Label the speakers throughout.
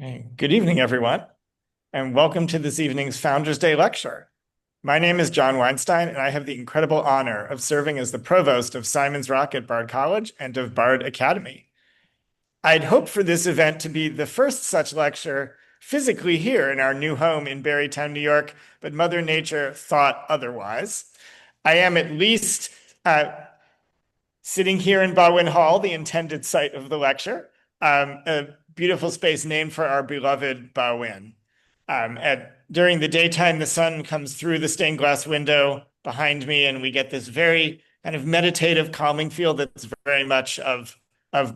Speaker 1: Hey, good evening, everyone, and welcome to this evening's Founders Day lecture. My name is John Weinstein, and I have the incredible honor of serving as the provost of Simon's Rock at Bard College and of Bard Academy. I'd hoped for this event to be the first such lecture physically here in our new home in Barrytown, New York, but Mother Nature thought otherwise. I am at least sitting here in Bowen Hall, the intended site of the lecture, a beautiful space named for our beloved Bowen. During the daytime, the sun comes through the stained glass window behind me, and we get this very kind of meditative, calming feel that's very much of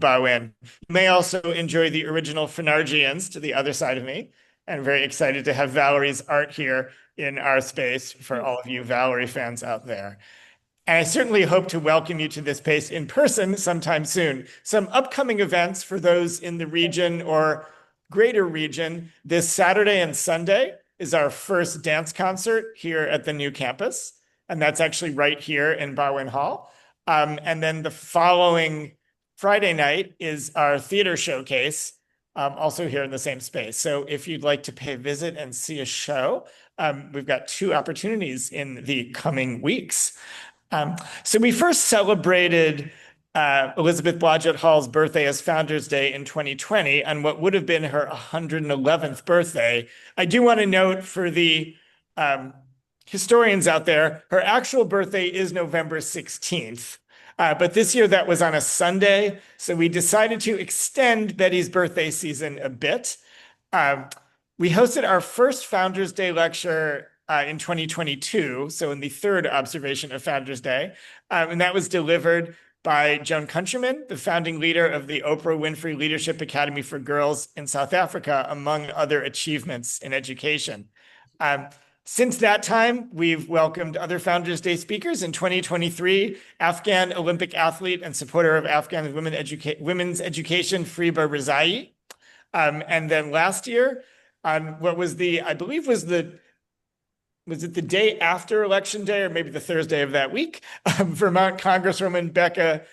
Speaker 1: Bowen. You may also enjoy the original Fenargians to the other side of me. I'm very excited to have Valerie's art here in our space for all of you Valerie fans out there. And I certainly hope to welcome you to this space in person sometime soon. Some upcoming events for those in the region or greater region. This Saturday and Sunday is our first dance concert here at the new campus. And that's actually right here in Bowen Hall. And then the following Friday night is our theater showcase, also here in the same space. So if you'd like to pay a visit and see a show, we've got two opportunities in the coming weeks. So we first celebrated Elizabeth Blodgett Hall's birthday as Founders Day in 2020 on what would have been her 111th birthday. I do want to note for the historians out there, her actual birthday is November 16th. But this year that was on a Sunday, so we decided to extend Betty's birthday season a bit. We hosted our first Founders Day lecture in 2022, so in the third observation of Founders Day. And that was delivered by Joan Countryman, the founding leader of the Oprah Winfrey Leadership Academy for Girls in South Africa, among other achievements in education. Since that time, we've welcomed other Founders Day speakers. In 2023, Afghan Olympic athlete and supporter of Afghan women's education, Friba Rezayee. And then last year, on what was I believe was it the day after Election Day or maybe the Thursday of that week? Vermont Congresswoman Becca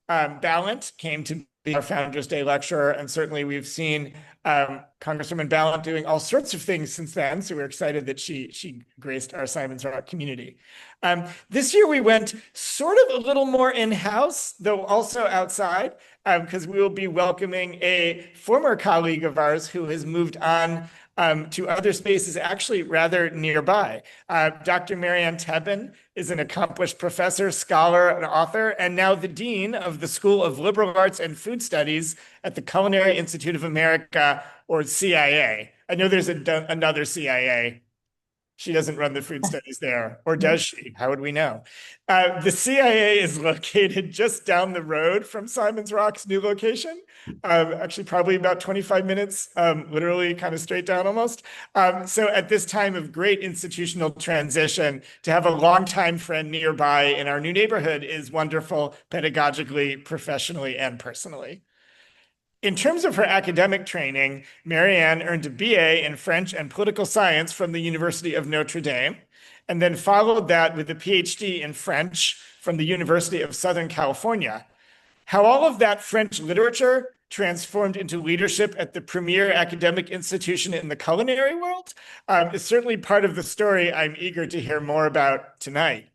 Speaker 1: Balint came to be our Founders Day lecturer, and certainly we've seen Congresswoman Balint doing all sorts of things since then, so we're excited that she graced our Simon's Rock community. This year we went sort of a little more in-house, though also outside, because we will be welcoming a former colleague of ours who has moved on to other spaces actually rather nearby. Dr. Maryann Tebben is an accomplished professor, scholar, and author, and now the dean of the School of Liberal Arts and Food Studies at the Culinary Institute of America, or CIA. I know there's another CIA. She doesn't run the food studies there, or does she? How would we know? The CIA is located just down the road from Simon's Rock's new location, actually probably about 25 minutes, literally kind of straight down almost. So at this time of great institutional transition, to have a longtime friend nearby in our new neighborhood is wonderful pedagogically, professionally, and personally. In terms of her academic training, Maryann earned a BA in French and Political Science from the University of Notre Dame, and then followed that with a PhD in French from the University of Southern California. How all of that French literature transformed into leadership at the premier academic institution in the culinary world is certainly part of the story I'm eager to hear more about tonight.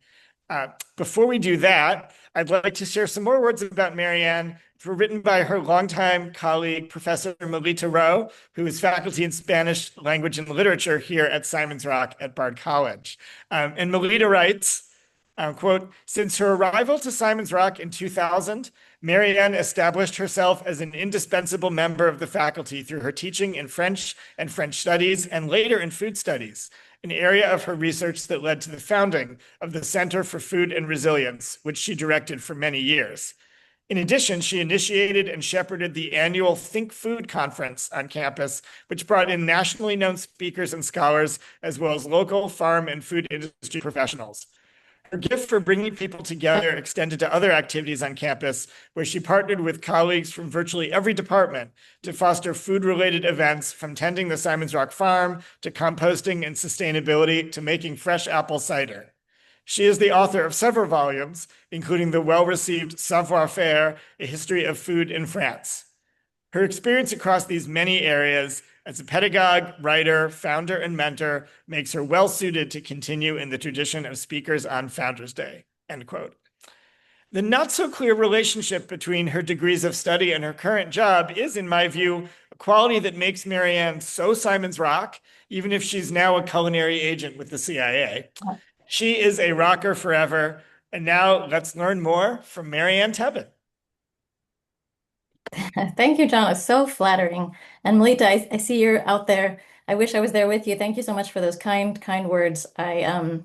Speaker 1: Before we do that, I'd like to share some more words about Maryann, written by her longtime colleague, Professor Melita Rowe, who is faculty in Spanish language and literature here at Simon's Rock at Bard College. And Melita writes, quote, "Since her arrival to Simon's Rock in 2000, Maryann established herself as an indispensable member of the faculty through her teaching in French and French studies, and later in food studies, an area of her research that led to the founding of the Center for Food and Resilience, which she directed for many years. In addition, she initiated and shepherded the annual Think Food conference on campus, which brought in nationally known speakers and scholars, as well as local farm and food industry professionals. Her gift for bringing people together extended to other activities on campus, where she partnered with colleagues from virtually every department to foster food-related events, from tending the Simon's Rock farm to composting and sustainability to making fresh apple cider. She is the author of several volumes, including the well-received Savoir-Faire, A History of Food in France. Her experience across these many areas as a pedagogue, writer, founder, and mentor makes her well suited to continue in the tradition of speakers on Founders Day, end quote. The not so clear relationship between her degrees of study and her current job is, in my view, a quality that makes Maryann so Simon's Rock, even if she's now a culinary agent with the CIA. She is a rocker forever. And now let's learn more from Maryann Tebben.
Speaker 2: Thank you, John. It's so flattering. And Melita, I see you're out there. I wish I was there with you. Thank you so much for those kind words. I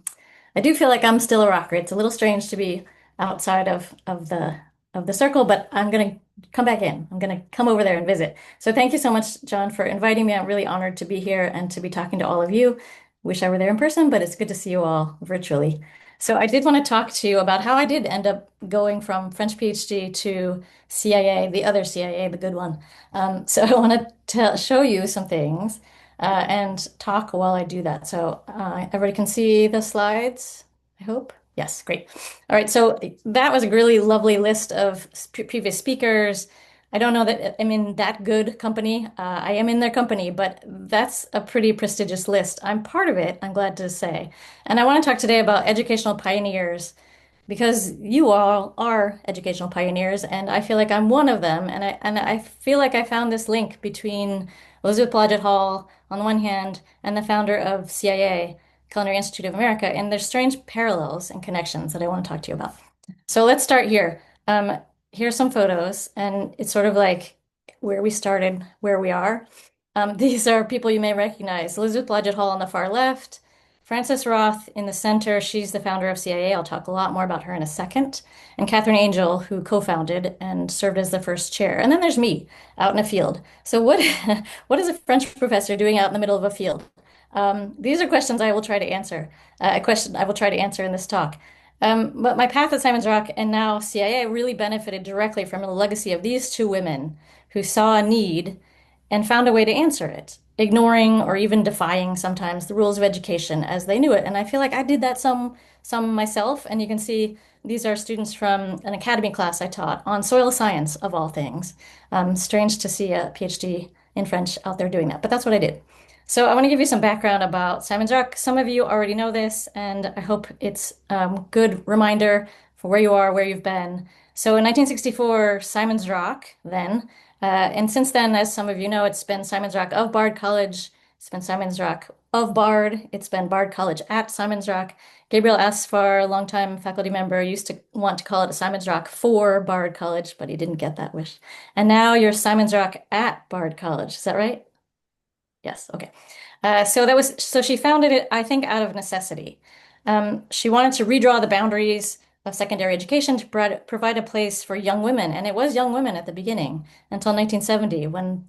Speaker 2: do feel like I'm still a rocker. It's a little strange to be outside of the circle, but I'm gonna come back in. I'm gonna come over there and visit. So thank you so much, John, for inviting me. I'm really honored to be here and to be talking to all of you. Wish I were there in person, but it's good to see you all virtually. So I did want to talk to you about how I did end up going from French PhD to CIA, the other CIA, the good one. So I want to show you some things and talk while I do that. So everybody can see the slides, I hope. Yes, great. All right, so that was a really lovely list of previous speakers. I don't know that I'm in that good company. I am in their company, but that's a pretty prestigious list. I'm part of it, I'm glad to say. And I want to talk today about educational pioneers because you all are educational pioneers, and I feel like I'm one of them. And I feel like I found this link between Elizabeth Blodgett Hall on the one hand and the founder of CIA, Culinary Institute of America, and there's strange parallels and connections that I want to talk to you about. So let's start here. Here's some photos, and it's sort of like where we started, where we are. These are people you may recognize. Elizabeth Blodgett Hall on the far left, Frances Roth in the center. She's the founder of CIA. I'll talk a lot more about her in a second. And Catherine Angel, who co-founded and served as the first chair. And then there's me out in a field. So what, what is a French professor doing out in the middle of a field? These are questions I will try to answer. A question I will try to answer in this talk. But my path at Simon's Rock and now CIA really benefited directly from the legacy of these two women who saw a need and found a way to answer it, ignoring or even defying sometimes the rules of education as they knew it. And I feel like I did that some myself. And you can see these are students from an academy class I taught on soil science, of all things. Strange to see a PhD in French out there doing that, but that's what I did. So I want to give you some background about Simon's Rock. Some of you already know this, and I hope it's a good reminder for where you are, where you've been. So in 1964, Simon's Rock then, and since then, as some of you know, it's been Simon's Rock of Bard College, it's been Simon's Rock of Bard, it's been Bard College at Simon's Rock. Gabriel Asfar, a longtime faculty member, used to want to call it a Simon's Rock for Bard College, but he didn't get that wish. And now you're Simon's Rock at Bard College, is that right? Yes, okay. So she founded it, I think, out of necessity. She wanted to redraw the boundaries of secondary education to provide a place for young women, and it was young women at the beginning until 1970 when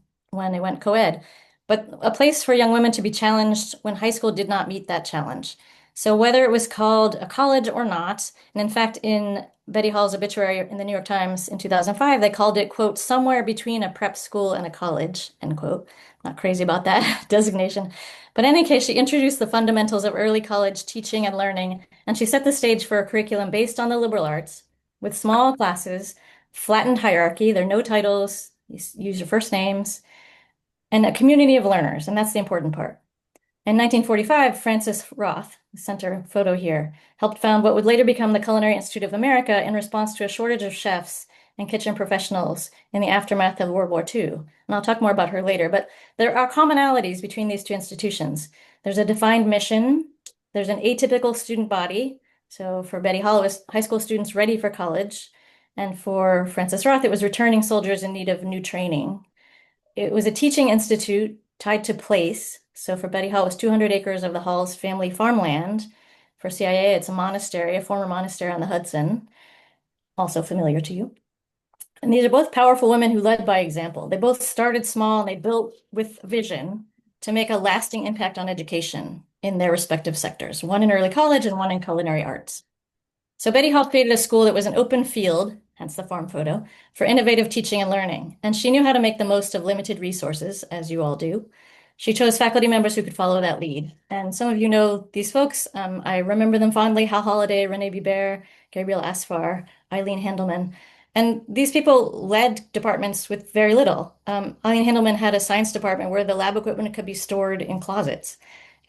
Speaker 2: it went co-ed, but a place for young women to be challenged when high school did not meet that challenge. So whether it was called a college or not, and in fact, in Betty Hall's obituary in the New York Times in 2005, they called it, quote, somewhere between a prep school and a college, end quote. Not crazy about that designation. But in any case, she introduced the fundamentals of early college teaching and learning, and she set the stage for a curriculum based on the liberal arts with small classes, flattened hierarchy, there are no titles, you use your first names, and a community of learners, and that's the important part. In 1945, Frances Roth, the center photo here, helped found what would later become the Culinary Institute of America in response to a shortage of chefs and kitchen professionals in the aftermath of World War II. And I'll talk more about her later, but there are commonalities between these two institutions. There's a defined mission, there's an atypical student body. So for Betty Hall, it was high school students ready for college. And for Frances Roth, it was returning soldiers in need of new training. It was a teaching institute tied to place. So for Betty Hall, it was 200 acres of the Hall's family farmland. For CIA, it's a monastery, a former monastery on the Hudson, also familiar to you. And these are both powerful women who led by example. They both started small and they built with vision to make a lasting impact on education in their respective sectors, one in early college and one in culinary arts. So Betty Hall created a school that was an open field, hence the farm photo, for innovative teaching and learning. And she knew how to make the most of limited resources, as you all do. She chose faculty members who could follow that lead. And some of you know these folks. I remember them fondly: Hal Holliday, Renee Biber, Gabriel Asfar, Eileen Handelman. And these people led departments with very little. Eileen Handelman had a science department where the lab equipment could be stored in closets.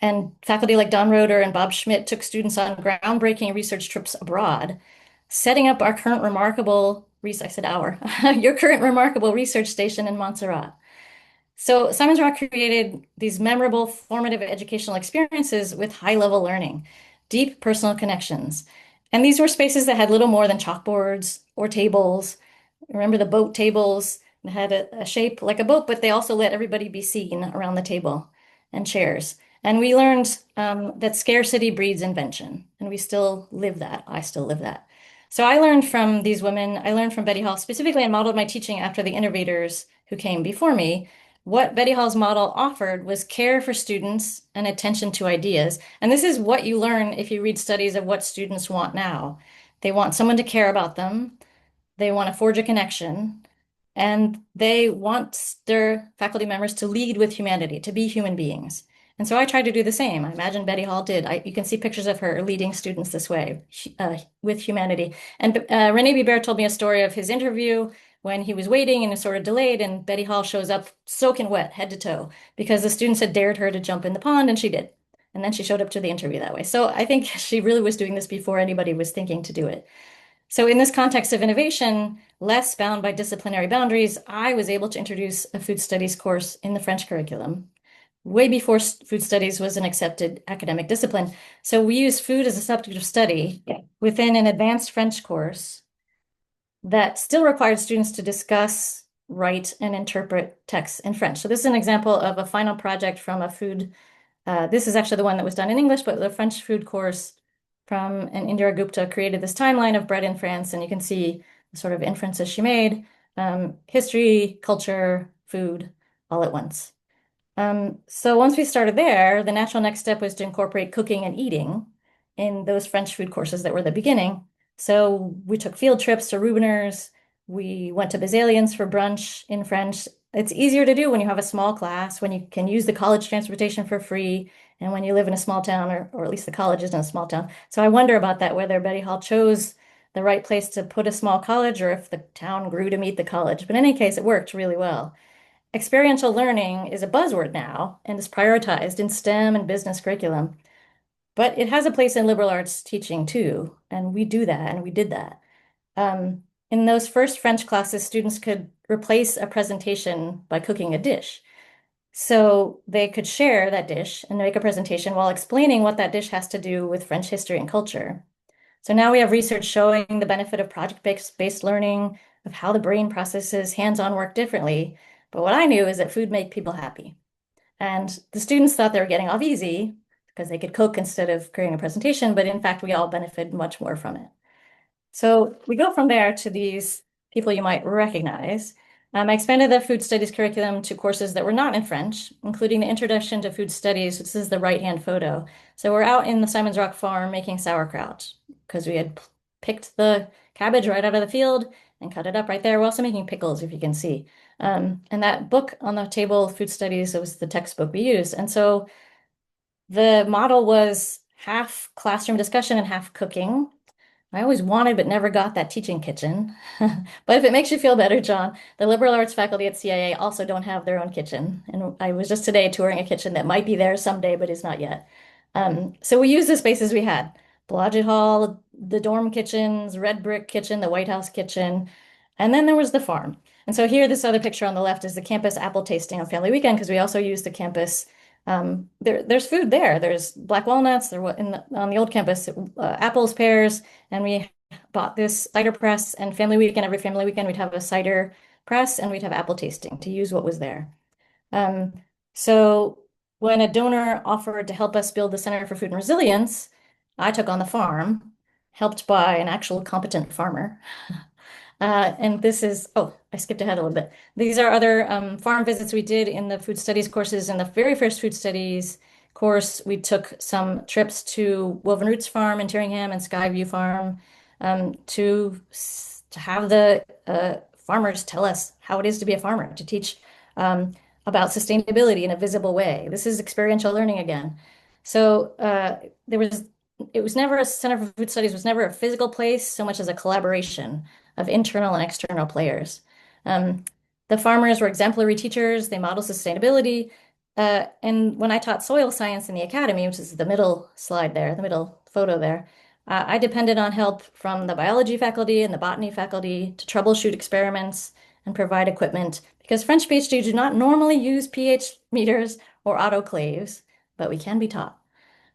Speaker 2: And faculty like Don Roeder and Bob Schmidt took students on groundbreaking research trips abroad, setting up our current remarkable, I said our, your current remarkable research station in Montserrat. So Simon's Rock created these memorable, formative educational experiences with high-level learning, deep personal connections. And these were spaces that had little more than chalkboards or tables. Remember the boat tables? They had a shape like a boat, but they also let everybody be seen around the table and chairs. And we learned that scarcity breeds invention, and we still live that. I still live that. So I learned from these women. I learned from Betty Hall specifically and modeled my teaching after the innovators who came before me. What Betty Hall's model offered was care for students and attention to ideas. And this is what you learn if you read studies of what students want now. They want someone to care about them. They want to forge a connection. And they want their faculty members to lead with humanity, to be human beings. And so I tried to do the same. I imagine Betty Hall did. You can see pictures of her leading students this way, with humanity. And René Biber told me a story of his interview when he was waiting and is sort of delayed, and Betty Hall shows up soaking wet, head to toe, because the students had dared her to jump in the pond, and she did. And then she showed up to the interview that way. So I think she really was doing this before anybody was thinking to do it. So in this context of innovation, less bound by disciplinary boundaries, I was able to introduce a food studies course in the French curriculum, way before food studies was an accepted academic discipline. So we used food as a subject of study within an advanced French course that still required students to discuss, write, and interpret texts in French. So this is an example of a final project from a food, this is actually the one that was done in English, but the French food course from an Indira Gupta created this timeline of bread in France, and you can see the sort of inferences she made, history, culture, food, all at once. So once we started there, the natural next step was to incorporate cooking and eating in those French food courses that were the beginning. So we took field trips to Rubiners. We went to Bazalien's for brunch in French. It's easier to do when you have a small class, when you can use the college transportation for free, and when you live in a small town, or at least the college is in a small town. So I wonder about that, whether Betty Hall chose the right place to put a small college or if the town grew to meet the college. But in any case, it worked really well. Experiential learning is a buzzword now and is prioritized in STEM and business curriculum, but it has a place in liberal arts teaching too, and we do that, and we did that. In those first French classes, students could replace a presentation by cooking a dish. So they could share that dish and make a presentation while explaining what that dish has to do with French history and culture. So now we have research showing the benefit of project-based learning, of how the brain processes hands-on work differently. But what I knew is that food made people happy. And the students thought they were getting off easy because they could cook instead of creating a presentation, but in fact, we all benefited much more from it. So we go from there to these people you might recognize. I expanded the food studies curriculum to courses that were not in French, including the Introduction to Food Studies. This is the right-hand photo. So we're out in the Simon's Rock farm making sauerkraut because we had picked the cabbage right out of the field and cut it up right there. We're also making pickles, if you can see. And that book on the table, Food Studies, was the textbook we used. And so the model was half classroom discussion and half cooking. I always wanted but never got that teaching kitchen. But if it makes you feel better, John, the liberal arts faculty at CIA also don't have their own kitchen. And I was just today touring a kitchen that might be there someday, but is not yet. So we used the spaces we had. Blodgett Hall, the dorm kitchens, red brick kitchen, the White House kitchen, and then there was the farm. And so here, this other picture on the left is the campus apple tasting on family weekend, because we also use the campus. There's food there. There's black walnuts. There on the old campus, apples, pears, and we bought this cider press. And family weekend, every family weekend, we'd have a cider press and we'd have apple tasting to use what was there. So when a donor offered to help us build the Center for Food and Resilience, I took on the farm, helped by an actual competent farmer. And this is, oh, I skipped ahead a little bit. These are other farm visits we did in the food studies courses. In the very first food studies course, we took some trips to Woven Roots Farm in Tyringham and Skyview Farm to have the farmers tell us how it is to be a farmer, to teach about sustainability in a visible way. This is experiential learning again. So it was never, a Center for Food Studies was never a physical place so much as a collaboration. of internal and external players. Um, the farmers were exemplary teachers. They modeled sustainability. And when I taught soil science in the academy, which is the middle slide there, the middle photo there, I depended on help from the biology faculty and the botany faculty to troubleshoot experiments and provide equipment because French PhDs do not normally use pH meters or autoclaves, but we can be taught.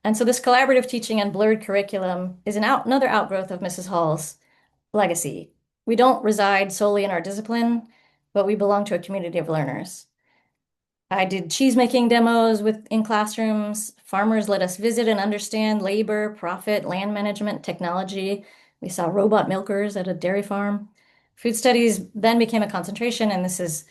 Speaker 2: And so this collaborative teaching and blurred curriculum is another outgrowth of Mrs. Hall's legacy. We don't reside solely in our discipline, but we belong to a community of learners. I did cheesemaking demos in classrooms. Farmers let us visit and understand labor, profit, land management, technology. We saw robot milkers at a dairy farm. Food studies then became a concentration, and this is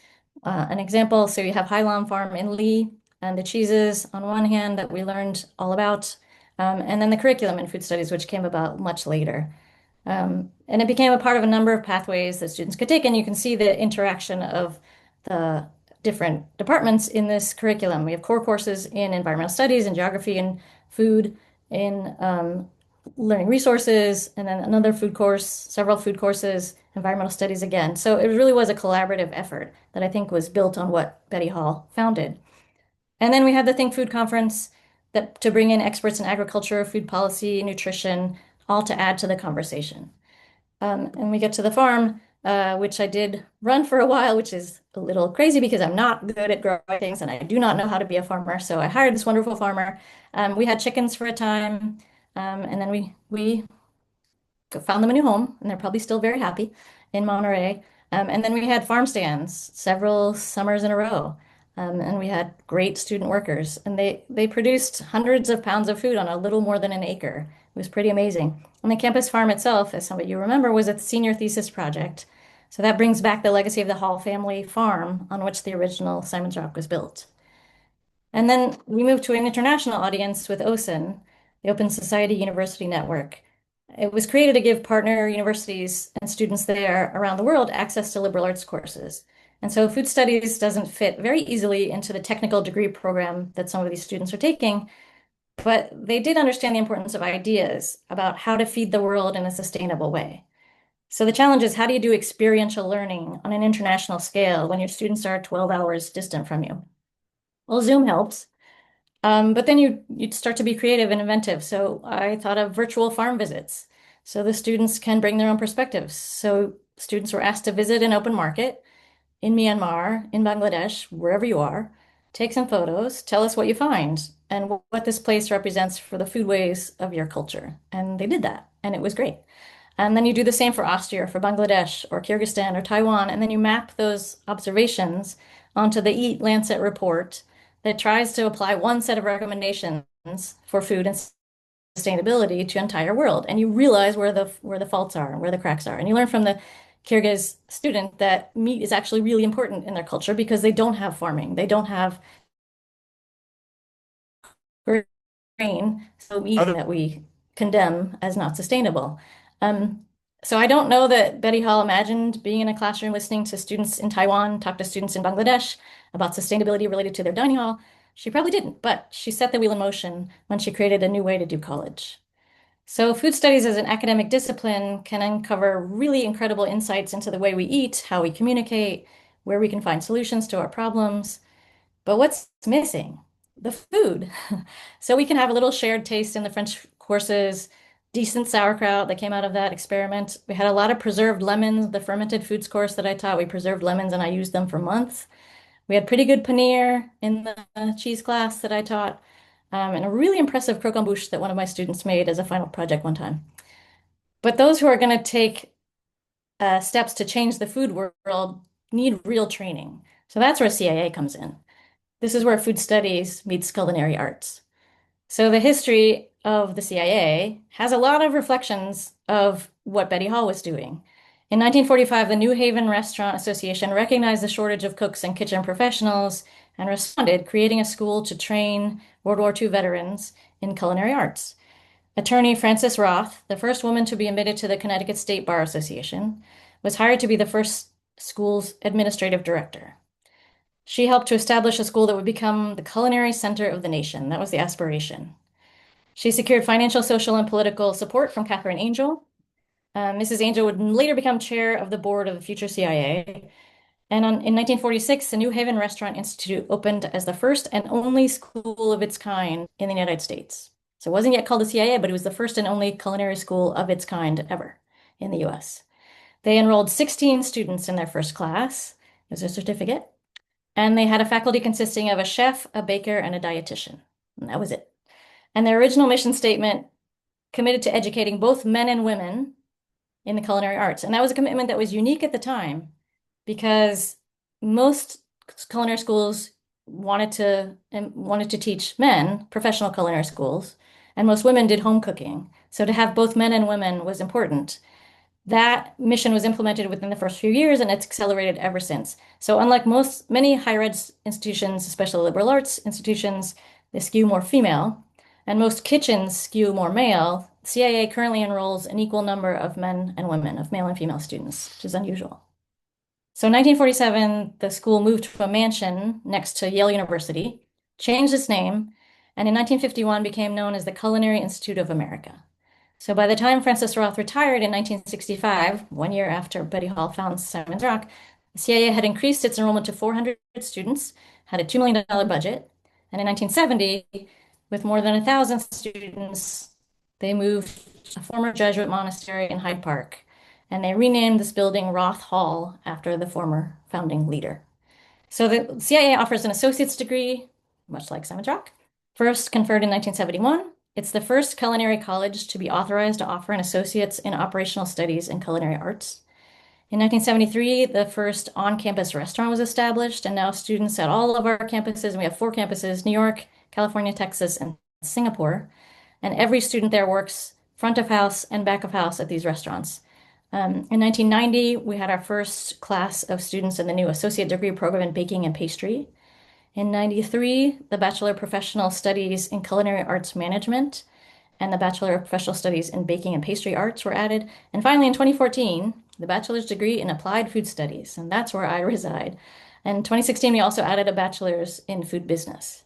Speaker 2: an example. So you have Highlam Farm in Lee, and the cheeses on one hand that we learned all about, and then the curriculum in food studies, which came about much later. And it became a part of a number of pathways that students could take, and you can see the interaction of the different departments in this curriculum. We have core courses in environmental studies and geography and food, in learning resources, and then another food course, several food courses, environmental studies again. So it really was a collaborative effort that I think was built on what Betty Hall founded. And then we had the Think Food Conference that to bring in experts in agriculture, food policy, nutrition, all to add to the conversation. And we get to the farm, which I did run for a while, which is a little crazy because I'm not good at growing things and I do not know how to be a farmer. So I hired this wonderful farmer. We had chickens for a time, and then we found them a new home, and they're probably still very happy in Monterey. And then we had farm stands several summers in a row. And we had great student workers, and they produced hundreds of pounds of food on a little more than an acre. It was pretty amazing. And the campus farm itself, as some of you remember, was a senior thesis project. So that brings back the legacy of the Hall family farm on which the original Simon's Rock was built. And then we moved to an international audience with OSIN, the Open Society University Network. It was created to give partner universities and students there around the world access to liberal arts courses. And so food studies doesn't fit very easily into the technical degree program that some of these students are taking, but they did understand the importance of ideas about how to feed the world in a sustainable way. So the challenge is, how do you do experiential learning on an international scale when your students are 12 hours distant from you? Well, Zoom helps, but then you'd start to be creative and inventive. So I thought of virtual farm visits. So the students can bring their own perspectives. So students were asked to visit an open market in Myanmar, in Bangladesh, wherever you are, take some photos, tell us what you find and what this place represents for the foodways of your culture. And they did that, and it was great. And then you do the same for Austria, or for Bangladesh, or Kyrgyzstan, or Taiwan, and then you map those observations onto the Eat Lancet report that tries to apply one set of recommendations for food and sustainability to entire world. And you realize where the faults are and where the cracks are. And you learn from the Kyrgyz student that meat is actually really important in their culture because they don't have farming. They don't have grain, so meat that we condemn as not sustainable. So I don't know that Betty Hall imagined being in a classroom listening to students in Taiwan talk to students in Bangladesh about sustainability related to their dining hall. She probably didn't, but she set the wheel in motion when she created a new way to do college. So food studies as an academic discipline can uncover really incredible insights into the way we eat, how we communicate, where we can find solutions to our problems. But what's missing? The food. So we can have a little shared taste in the French courses, decent sauerkraut that came out of that experiment. We had a lot of preserved lemons, the fermented foods course that I taught. We preserved lemons and I used them for months. We had pretty good paneer in the cheese class that I taught, and a really impressive croquembouche that one of my students made as a final project one time. But those who are going to take steps to change the food world need real training. So that's where CIA comes in. This is where food studies meets culinary arts. So the history of the CIA has a lot of reflections of what Betty Hall was doing. In 1945, the New Haven Restaurant Association recognized the shortage of cooks and kitchen professionals and responded, creating a school to train World War II veterans in culinary arts. Attorney Frances Roth, the first woman to be admitted to the Connecticut State Bar Association, was hired to be the first school's administrative director. She helped to establish a school that would become the culinary center of the nation. That was the aspiration. She secured financial, social, and political support from Catherine Angel. Mrs. Angel would later become chair of the board of the future CIA. And in 1946, the New Haven Restaurant Institute opened as the first and only school of its kind in the United States. So it wasn't yet called the CIA, but it was the first and only culinary school of its kind ever in the US. They enrolled 16 students in their first class. It was a certificate. And they had a faculty consisting of a chef, a baker, and a dietitian. And that was it. And their original mission statement committed to educating both men and women in the culinary arts. And that was a commitment that was unique at the time because most culinary schools wanted to teach men, professional culinary schools, and most women did home cooking. So to have both men and women was important. That mission was implemented within the first few years and it's accelerated ever since. So unlike many higher ed institutions, especially liberal arts institutions, they skew more female, and most kitchens skew more male. CIA currently enrolls an equal number of men and women, of male and female students, which is unusual. So in 1947, the school moved to a mansion next to Yale University, changed its name, and in 1951 became known as the Culinary Institute of America. So by the time Frances Roth retired in 1965, 1 year after Betty Hall found Simon's Rock, the CIA had increased its enrollment to 400 students, had a $2 million budget, and in 1970, with more than 1,000 students, they moved to a former Jesuit monastery in Hyde Park, and they renamed this building Roth Hall after the former founding leader. So the CIA offers an associate's degree, much like Simon's Rock, first conferred in 1971. It's the first culinary college to be authorized to offer an associate's in operational studies in culinary arts. In 1973, the first on-campus restaurant was established, and now students at all of our campuses, and we have 4 campuses, New York, California, Texas, and Singapore, and every student there works front of house and back of house at these restaurants. In 1990, we had our first class of students in the new associate degree program in baking and pastry. In 93, the Bachelor of Professional Studies in Culinary Arts Management and the Bachelor of Professional Studies in Baking and Pastry Arts were added. And finally, in 2014, the Bachelor's degree in Applied Food Studies, and that's where I reside. And in 2016, we also added a Bachelor's in Food Business.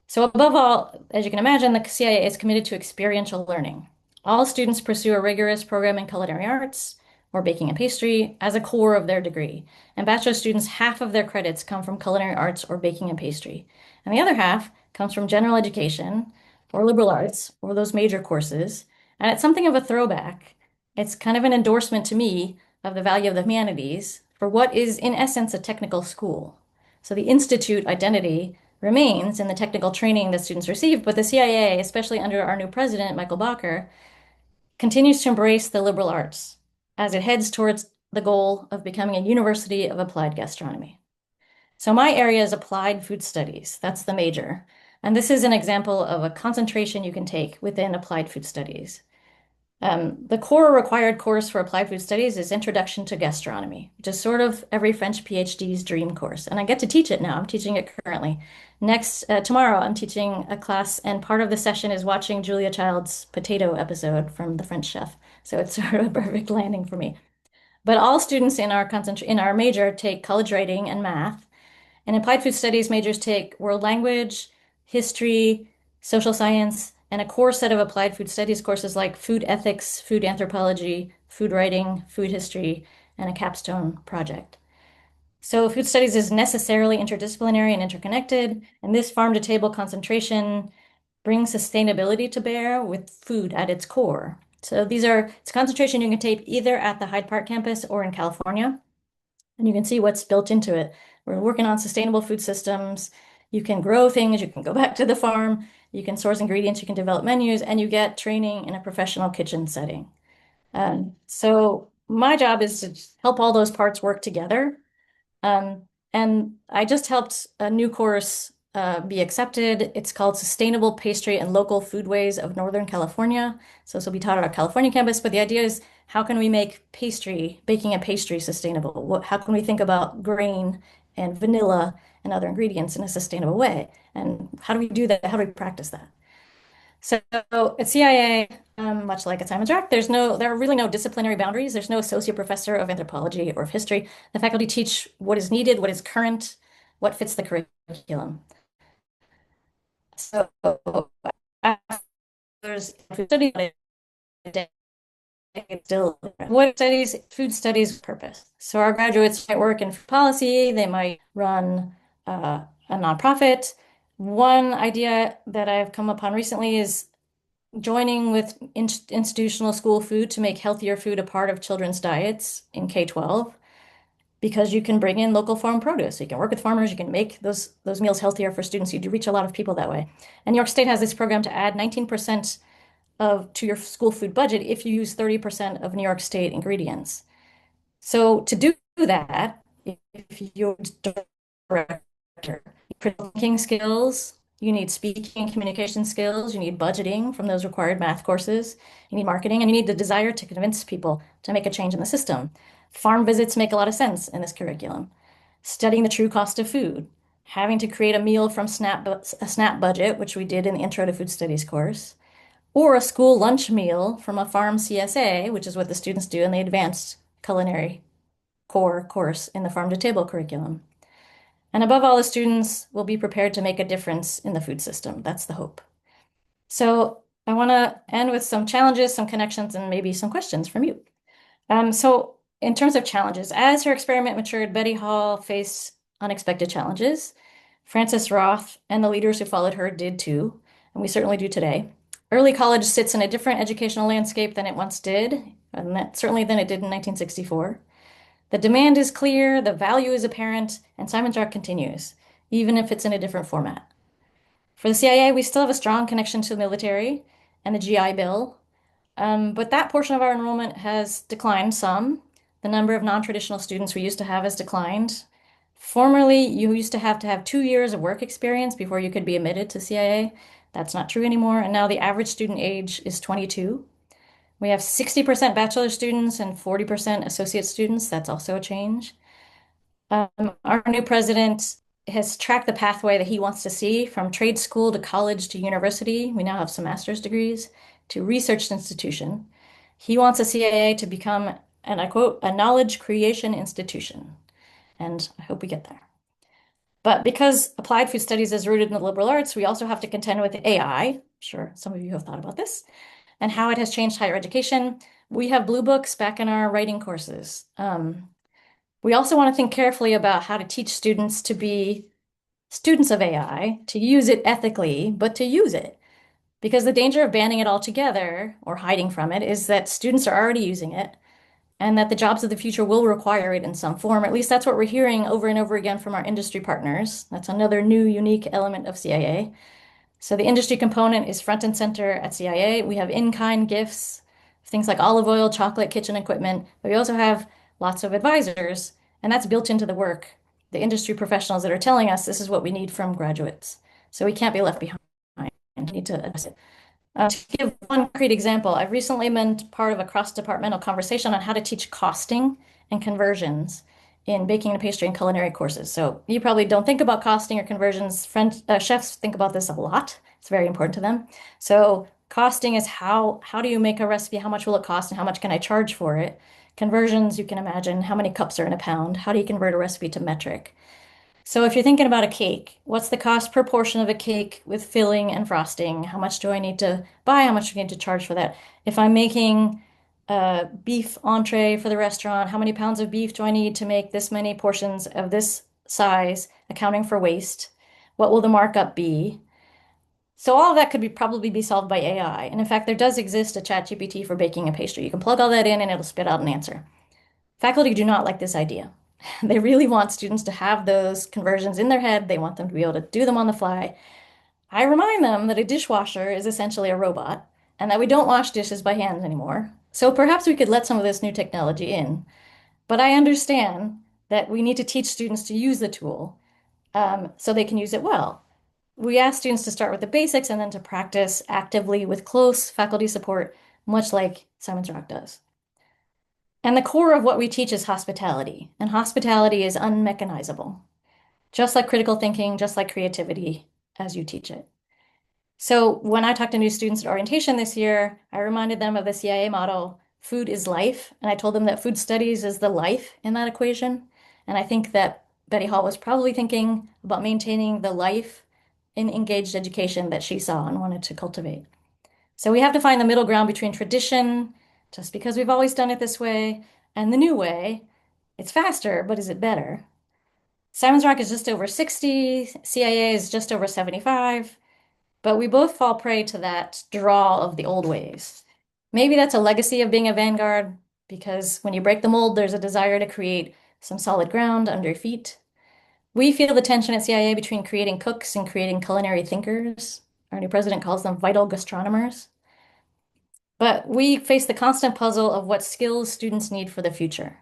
Speaker 2: So above all, as you can imagine, the CIA is committed to experiential learning. All students pursue a rigorous program in culinary arts or baking and pastry as a core of their degree. And bachelor students, half of their credits come from culinary arts or baking and pastry. And the other half comes from general education or liberal arts or those major courses. And it's something of a throwback. It's kind of an endorsement to me of the value of the humanities for what is, in essence, a technical school. So the institute identity remains in the technical training that students receive, but the CIA, especially under our new president, Michael Bacher, continues to embrace the liberal arts as it heads towards the goal of becoming a university of applied gastronomy. So my area is applied food studies. That's the major. And this is an example of a concentration you can take within applied food studies. The core required course for applied food studies is Introduction to Gastronomy, which is sort of every French PhD's dream course. And I get to teach it now. I'm teaching it currently. Tomorrow, I'm teaching a class, and part of the session is watching Julia Child's potato episode from The French Chef. So it's sort of a perfect landing for me. But all students in our major take college writing and math, and applied food studies majors take world language, history, social science, and a core set of applied food studies courses like food ethics, food anthropology, food writing, food history, and a capstone project. So food studies is necessarily interdisciplinary and interconnected, and this farm-to-table concentration brings sustainability to bear with food at its core. So it's concentration you can take either at the Hyde Park campus or in California, and you can see what's built into it. We're working on sustainable food systems. You can grow things, you can go back to the farm, you can source ingredients, you can develop menus, and you get training in a professional kitchen setting. So my job is to help all those parts work together. And I just helped a new course be accepted. It's called Sustainable Pastry and Local Foodways of Northern California. So this will be taught at our California campus, but the idea is how can we make baking and pastry sustainable? How can we think about grain and vanilla and other ingredients in a sustainable way? And how do we do that? How do we practice that? So at CIA, much like at Simon's Rock, there are really no disciplinary boundaries. There's no associate professor of anthropology or of history. The faculty teach what is needed, what is current, what fits the curriculum. So after study it's still what studies food studies purpose. So our graduates might work in food policy, they might run a nonprofit. One idea that I've come upon recently is joining with institutional school food to make healthier food a part of children's diets in K-12 because you can bring in local farm produce. You can work with farmers, you can make those meals healthier for students. You do reach a lot of people that way. And New York State has this program to add 19% to your school food budget if you use 30% of New York State ingredients. So to do that, if you're director, critical thinking skills, you need speaking and communication skills, you need budgeting from those required math courses, you need marketing, and you need the desire to convince people to make a change in the system. Farm visits make a lot of sense in this curriculum. Studying the true cost of food, having to create a meal from a SNAP budget, which we did in the Intro to Food Studies course, or a school lunch meal from a farm CSA, which is what the students do in the advanced culinary core course in the farm to table curriculum. And above all, the students will be prepared to make a difference in the food system. That's the hope. So I want to end with some challenges, some connections, and maybe some questions from you. So in terms of challenges, as her experiment matured, Betty Hall faced unexpected challenges. Frances Roth and the leaders who followed her did too, and we certainly do today. Early college sits in a different educational landscape than it once did, and certainly than it did in 1964. The demand is clear, the value is apparent, and Simon's Rock continues, even if it's in a different format. For the CIA, we still have a strong connection to the military and the GI Bill, but that portion of our enrollment has declined some. The number of non-traditional students we used to have has declined. Formerly, you used to have 2 years of work experience before you could be admitted to CIA. That's not true anymore, and now the average student age is 22. We have 60% bachelor students and 40% associate students. That's also a change. Our new president has tracked the pathway that he wants to see from trade school to college to university. We now have some master's degrees to research institution. He wants a CIA to become, and I quote, a knowledge creation institution. And I hope we get there. But because applied food studies is rooted in the liberal arts, we also have to contend with AI. I'm sure some of you have thought about this and how it has changed higher education. We have blue books back in our writing courses. We also want to think carefully about how to teach students to be students of AI, to use it ethically, but to use it. Because the danger of banning it altogether or hiding from it is that students are already using it and that the jobs of the future will require it in some form. Or at least that's what we're hearing over and over again from our industry partners. That's another new unique element of CIA. So the industry component is front and center at CIA. We have in-kind gifts, things like olive oil, chocolate, kitchen equipment, but we also have lots of advisors, and that's built into the work. The industry professionals that are telling us this is what we need from graduates. So we can't be left behind. We need to address it. To give one concrete example, I've recently been part of a cross-departmental conversation on how to teach costing and conversions in baking and pastry and culinary courses. So you probably don't think about costing or conversions. Chefs think about this a lot. It's very important to them. So costing is how do you make a recipe? How much will it cost and how much can I charge for it? Conversions, you can imagine how many cups are in a pound. How do you convert a recipe to metric? So if you're thinking about a cake, what's the cost per portion of a cake with filling and frosting? How much do I need to buy? How much do I need to charge for that? If I'm making a beef entree for the restaurant, how many pounds of beef do I need to make this many portions of this size, accounting for waste? What will the markup be? So all of that could probably be solved by AI. And in fact, there does exist a ChatGPT for baking a pastry. You can plug all that in and it'll spit out an answer. Faculty do not like this idea. They really want students to have those conversions in their head. They want them to be able to do them on the fly. I remind them that a dishwasher is essentially a robot and that we don't wash dishes by hand anymore. So perhaps we could let some of this new technology in. But I understand that we need to teach students to use the tool so they can use it well. We ask students to start with the basics and then to practice actively with close faculty support, much like Simon's Rock does. And the core of what we teach is hospitality, and hospitality is unmechanizable, just like critical thinking, just like creativity as you teach it. So when I talked to new students at orientation this year, I reminded them of the CIA model, food is life, and I told them that food studies is the life in that equation. And I think that Betty Hall was probably thinking about maintaining the life in engaged education that she saw and wanted to cultivate. So we have to find the middle ground between tradition just because we've always done it this way and the new way, it's faster, but is it better? Simon's Rock is just over 60, CIA is just over 75, but we both fall prey to that draw of the old ways. Maybe that's a legacy of being a vanguard, because when you break the mold, there's a desire to create some solid ground under your feet. We feel the tension at CIA between creating cooks and creating culinary thinkers. Our new president calls them vital gastronomers. But we face the constant puzzle of what skills students need for the future.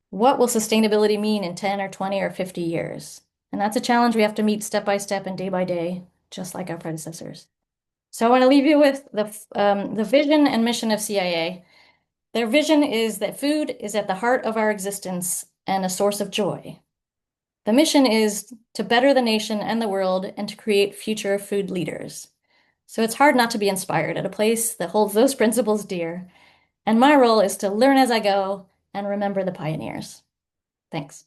Speaker 2: What will sustainability mean in 10 or 20 or 50 years? And that's a challenge we have to meet step by step and day by day, just like our predecessors. So I want to leave you with the vision and mission of CIA. Their vision is that food is at the heart of our existence and a source of joy. The mission is to better the nation and the world and to create future food leaders. So it's hard not to be inspired at a place that holds those principles dear. And my role is to learn as I go and remember the pioneers. Thanks.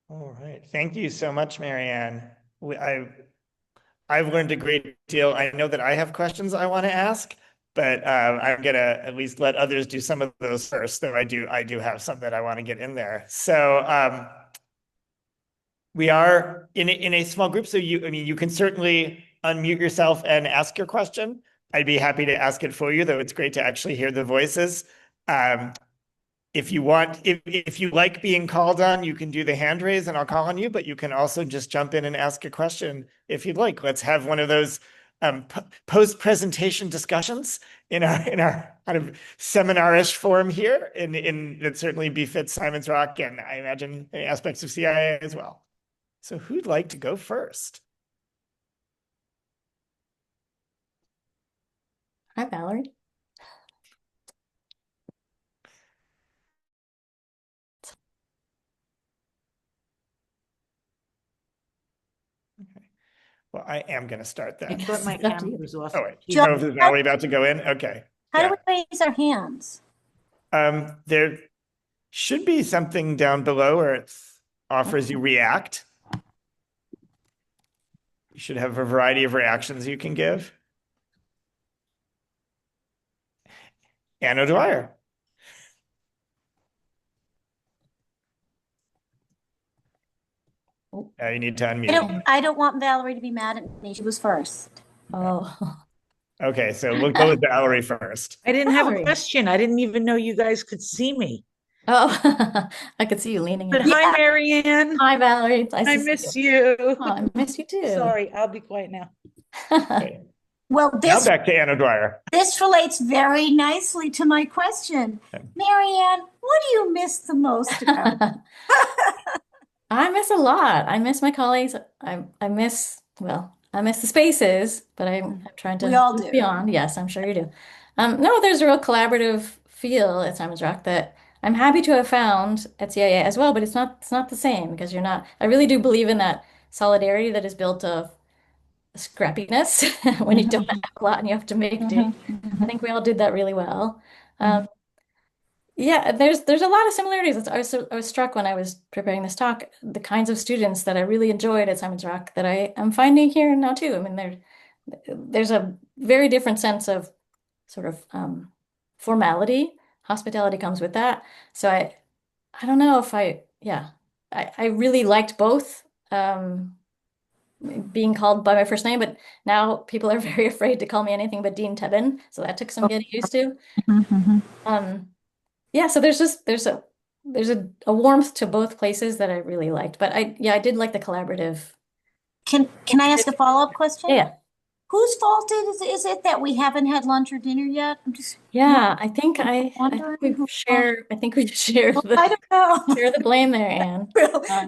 Speaker 1: All right. Thank you so much, Maryann. I've learned a great deal. I know that I have questions I want to ask, but I'm gonna at least let others do some of those first, though I do have some that I want to get in there. So we are in a small group, so you can certainly unmute yourself and ask your question. I'd be happy to ask it for you, though it's great to actually hear the voices. If you want, if you like being called on, you can do the hand raise and I'll call on you, but you can also just jump in and ask a question if you'd like. Let's have one of those post-presentation discussions in our kind of seminarish form here, in that certainly befits Simon's Rock and I imagine aspects of CIA as well. So who'd like to go first?
Speaker 2: Hi, Valerie.
Speaker 1: Okay. Well, I am going to start
Speaker 3: I
Speaker 1: then.
Speaker 3: thought my
Speaker 2: It's up to
Speaker 3: camera
Speaker 2: you.
Speaker 3: was off.
Speaker 1: Oh, wait. You
Speaker 4: Joan,
Speaker 1: know if there's Valerie about to go in? Okay.
Speaker 4: How
Speaker 1: Yeah.
Speaker 4: do we raise our hands?
Speaker 1: There should be something down below where it offers you react. You should have a variety of reactions you can give. Anna Dwyer. You need to unmute.
Speaker 4: I don't want Valerie to be mad at me. She was first.
Speaker 2: Oh,
Speaker 1: Okay, so we'll go with Valerie first.
Speaker 3: I didn't have a
Speaker 2: Valerie.
Speaker 3: question. I didn't even know you guys could see me.
Speaker 2: oh, I could see you leaning
Speaker 3: But
Speaker 2: in.
Speaker 3: hi, Maryann.
Speaker 2: Hi, Valerie. It's nice
Speaker 3: I
Speaker 2: to see
Speaker 3: miss
Speaker 2: you.
Speaker 3: you.
Speaker 2: Oh, I miss you too.
Speaker 3: Sorry, I'll be quiet now.
Speaker 1: Okay.
Speaker 4: Well,
Speaker 1: Now back to Anna Dwyer.
Speaker 4: this relates very nicely to my question.
Speaker 1: Okay.
Speaker 4: Maryann, what do you miss the most about?
Speaker 2: I miss a lot. I miss my colleagues. I miss, well, I miss the spaces, but I'm trying to
Speaker 4: We all
Speaker 2: move
Speaker 4: do.
Speaker 2: beyond. Yes, I'm sure you do. No, there's a real collaborative feel at Simon's Rock that I'm happy to have found at CIA as well, but it's not the same because you're not, I really do believe in that solidarity that is built of scrappiness when you don't have a lot and you have to make do. I think we all did that really well. Yeah, there's a lot of similarities. I was struck when I was preparing this talk, the kinds of students that I really enjoyed at Simon's Rock that I am finding here now too. I mean, there's a very different sense of sort of formality. Hospitality comes with that. So I don't know if I really liked both being called by my first name, but now people are very afraid to call me anything but Dean Tebben. So that took some getting used to. Yeah, so there's a warmth to both places that I really liked. But I did like the collaborative.
Speaker 4: Can I ask a follow-up question?
Speaker 2: Yeah.
Speaker 4: Whose fault is it that we haven't had lunch or dinner yet? I'm just
Speaker 2: Yeah, I think
Speaker 4: wondering
Speaker 2: we
Speaker 4: who-
Speaker 2: share the
Speaker 4: I don't know.
Speaker 2: share the blame there, Anne.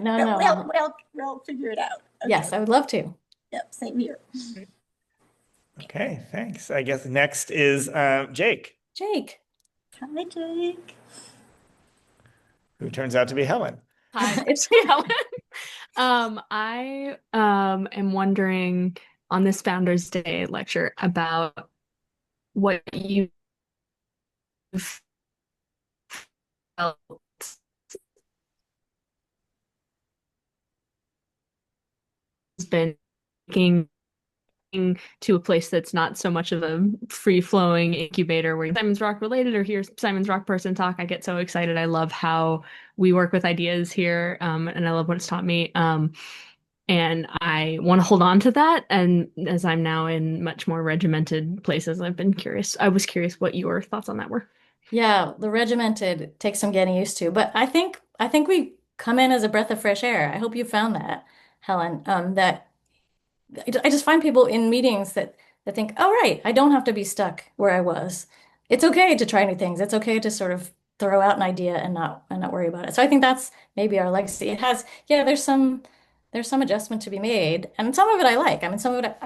Speaker 2: No.
Speaker 4: We'll figure it out. Okay.
Speaker 2: Yes, I would love to.
Speaker 4: Yep, same here.
Speaker 1: Okay, thanks. I guess next is Jake,
Speaker 2: Jake.
Speaker 4: Hi, Jake.
Speaker 1: who turns out to be Helen.
Speaker 5: Hi, it's Helen. I am wondering on this Founders Day lecture about what you felt has been making to a place that's not so much of a free-flowing incubator where Simon's Rock related or here's Simon's Rock person talk. I get so excited. I love how we work with ideas here, and I love what it's taught me. And I want to hold on to that. And as I'm now in much more regimented places, I've been curious. I was curious what your thoughts on that were.
Speaker 2: Yeah, the regimented takes some getting used to, but I think we come in as a breath of fresh air. I hope you found that, Helen. That I just find people in meetings that think, oh, right, I don't have to be stuck where I was. It's okay to try new things. It's okay to sort of throw out an idea and not worry about it. So I think that's maybe our legacy. It has, yeah, there's some adjustment to be made, and some of it I like. I mean, some of it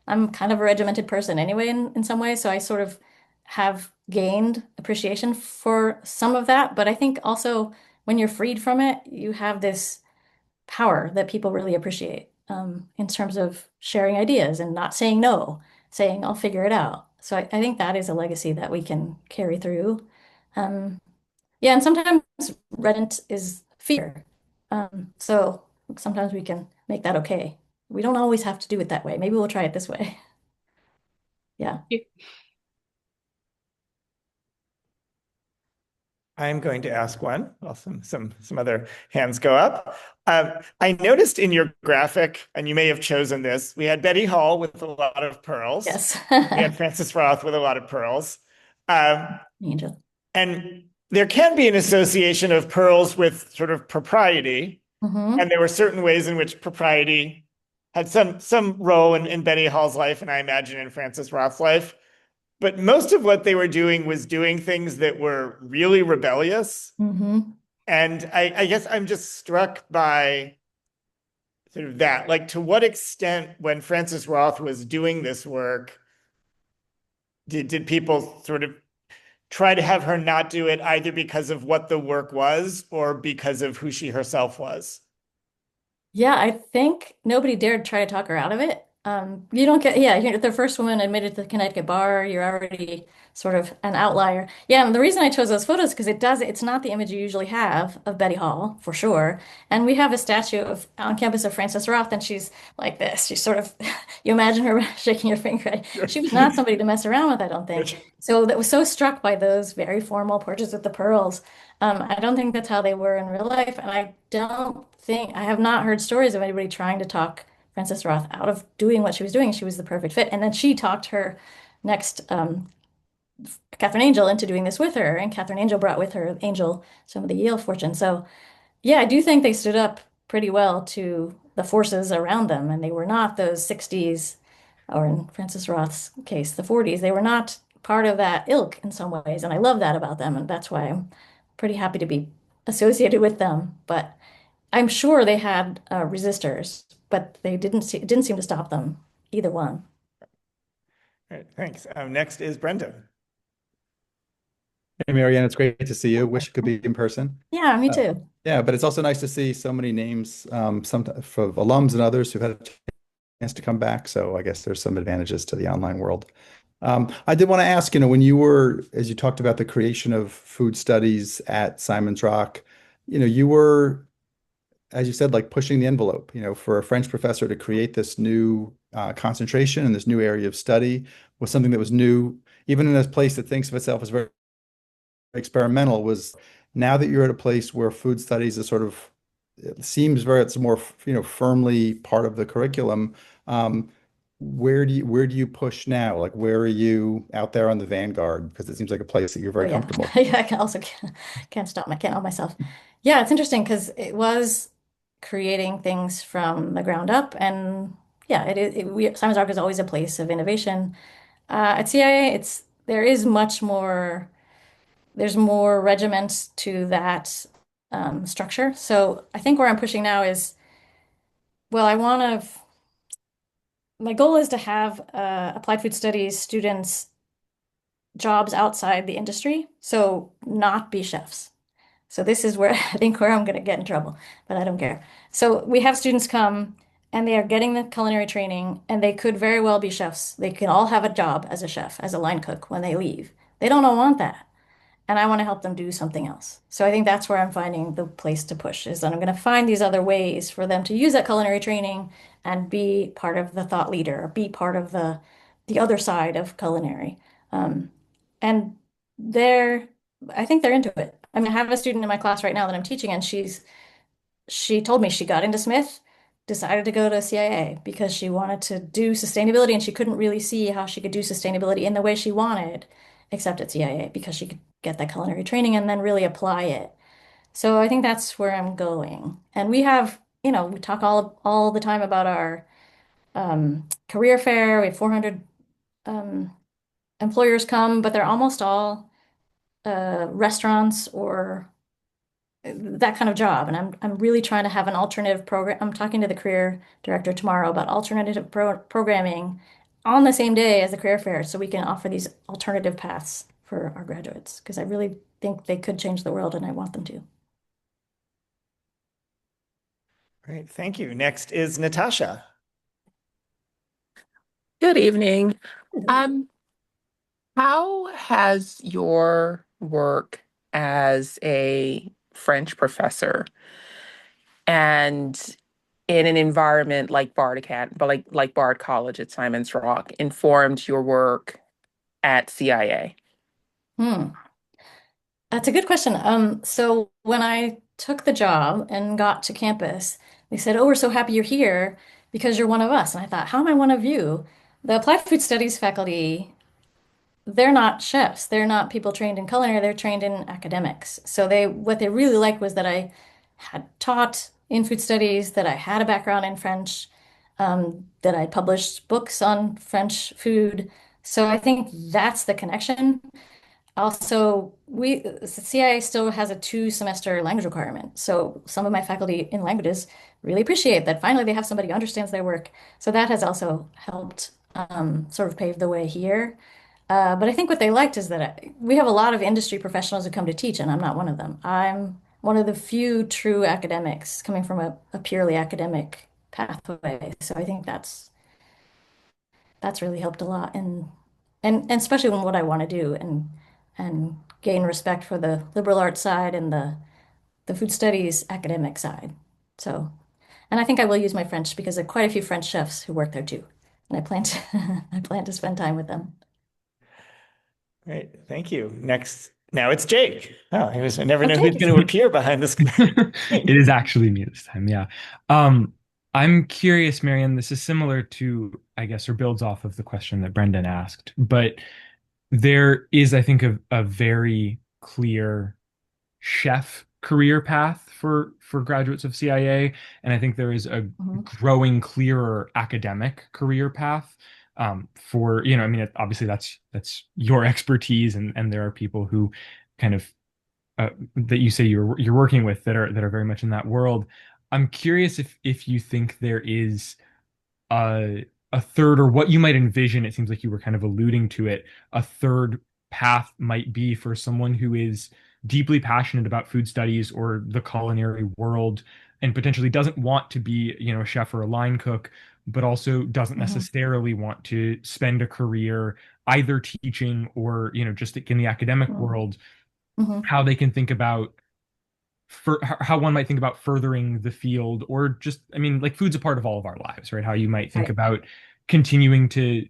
Speaker 2: I'm kind of a regimented person anyway in some ways, so I sort of have gained appreciation for some of that. But I think also when you're freed from it, you have this power that people really appreciate in terms of sharing ideas and not saying no, saying I'll figure it out. So I think that is a legacy that we can carry through. Um, yeah, and sometimes reticence is fear. So sometimes we can make that okay. We don't always have to do it that way. Maybe we'll try it this way. Yeah.
Speaker 1: I'm going to ask one while some other hands go up. I noticed in your graphic, and you may have chosen this, we had Betty Hall with a lot of pearls.
Speaker 2: Yes.
Speaker 1: We had Frances Roth with a lot of pearls.
Speaker 2: Angel.
Speaker 1: And there can be an association of pearls with sort of propriety.
Speaker 2: Hmm.
Speaker 1: And there were certain ways in which propriety had some role in Betty Hall's life, and I imagine in Frances Roth's life. But most of what they were doing was doing things that were really rebellious.
Speaker 2: Hmm.
Speaker 1: And I guess I'm just struck by sort of that. Like, to what extent, when Frances Roth was doing this work, did people sort of try to have her not do it either because of what the work was or because of who she herself was?
Speaker 2: Yeah, I think nobody dared try to talk her out of it. You don't get, yeah, you're the first woman admitted to the Connecticut bar. You're already sort of an outlier. Yeah, and the reason I chose those photos because it's not the image you usually have of Betty Hall, for sure. And we have a statue of on campus of Frances Roth, and she's like this. She's sort of, you imagine her shaking her finger. She was not somebody to mess around with, I don't think. So that was so struck by those very formal portraits with the pearls. I don't think that's how they were in real life, and I have not heard stories of anybody trying to talk Frances Roth out of doing what she was doing. She was the perfect fit. And then she talked her next, Catherine Angel, into doing this with her. And Catherine Angel brought with her Angel some of the Yale fortune. So yeah, I do think they stood up pretty well to the forces around them. And they were not those 60s, or in Frances Roth's case, the 40s. They were not part of that ilk in some ways. And I love that about them. And that's why I'm pretty happy to be associated with them. But I'm sure they had resistors, but it didn't seem to stop them, either one.
Speaker 1: All right, thanks. Next is Brenda.
Speaker 6: Hey, Maryann, it's great to see you. Wish it could be in person.
Speaker 2: Yeah, me too.
Speaker 6: Yeah, but it's also nice to see so many names, some for alums and others who've had a chance to come back. So I guess there's some advantages to the online world. I did want to ask, when you were, as you talked about the creation of food studies at Simon's Rock, you were, as you said, like pushing the envelope, for a French professor to create this new concentration and this new area of study was something that was new, even in a place that thinks of itself as very experimental. Was now that you're at a place where food studies is sort of, it seems it's more, firmly part of the curriculum. Where do you push now? Like, where are you out there on the vanguard? Because it seems like a place that you're very comfortable.
Speaker 2: Yeah, I can't stop can't help myself. Yeah, it's interesting because it was creating things from the ground up, and yeah, Simon's Rock is always a place of innovation. At CIA, there's more regiment to that structure. So I think where I'm pushing now is, well, my goal is to have applied food studies students jobs outside the industry, so not be chefs. So this is where I think where I'm going to get in trouble, but I don't care. So we have students come and they are getting the culinary training, and they could very well be chefs. They can all have a job as a chef, as a line cook when they leave. They don't all want that. and I want to help them do something else. So I think that's where I'm finding the place to push is that I'm going to find these other ways for them to use that culinary training and be part of the thought leader, or be part of the other side of culinary. And they're, I think they're into it. I mean, I have a student in my class right now that I'm teaching, and she told me she got into Smith, decided to go to CIA because she wanted to do sustainability, and she couldn't really see how she could do sustainability in the way she wanted, except at CIA, because she could get that culinary training and then really apply it. So I think that's where I'm going. And we have, we talk all the time about our career fair. We have 400 um, employers come, but they're almost all restaurants or that kind of job. And I'm really trying to have an alternative program. I'm talking to the career director tomorrow about alternative programming on the same day as the career fair, so we can offer these alternative paths for our graduates, because I really think they could change the world and I want them to.
Speaker 1: Great, thank you. Next is Natasha.
Speaker 7: Good evening. How has your work as a French professor and in an environment like like Bard College at Simon's Rock informed your work at CIA?
Speaker 2: Hmm. That's a good question. So when I took the job and got to campus, they said, "Oh, we're so happy you're here because you're one of us." And I thought, "How am I one of you?" The applied food studies faculty, they're not chefs. They're not people trained in culinary. They're trained in academics. So what they really liked was that I had taught in food studies, that I had a background in French, that I published books on French food. So I think that's the connection. Also, CIA still has a 2 semester language requirement. So some of my faculty in languages really appreciate that finally they have somebody who understands their work. So that has also helped sort of pave the way here. But I think what they liked is that we have a lot of industry professionals who come to teach, and I'm not one of them. I'm one of the few true academics coming from a purely academic pathway. So I think that's really helped a lot, and especially in what I want to do, and gain respect for the liberal arts side and the food studies academic side. So, and I think I will use my French because there are quite a few French chefs who work there too, and I plan to I plan to spend time with them.
Speaker 1: Great, thank you. Next, now it's Jake. Oh, I never know
Speaker 2: Jake
Speaker 1: who's
Speaker 2: is
Speaker 1: going to appear behind this.
Speaker 8: It is actually me this time, yeah. I'm curious, Maryann, this is similar to, I guess, or builds off of the question that Brendan asked, but there is, I think, a very clear chef career path for graduates of CIA, and I think there is a growing clearer academic career path for, I mean, obviously that's your expertise, and there are people who kind of that you say you're working with that are very much in that world. I'm curious if you think there is a third, or what you might envision. It seems like you were kind of alluding to it. A third path might be for someone who is deeply passionate about food studies or the culinary world, and potentially doesn't want to be, a chef or a line cook, but also doesn't necessarily want to spend a career either teaching or, just in the academic world. How they can think about how one might think about furthering the field, or just, I mean, like, food's a part of all of our lives, right? How you might think about continuing to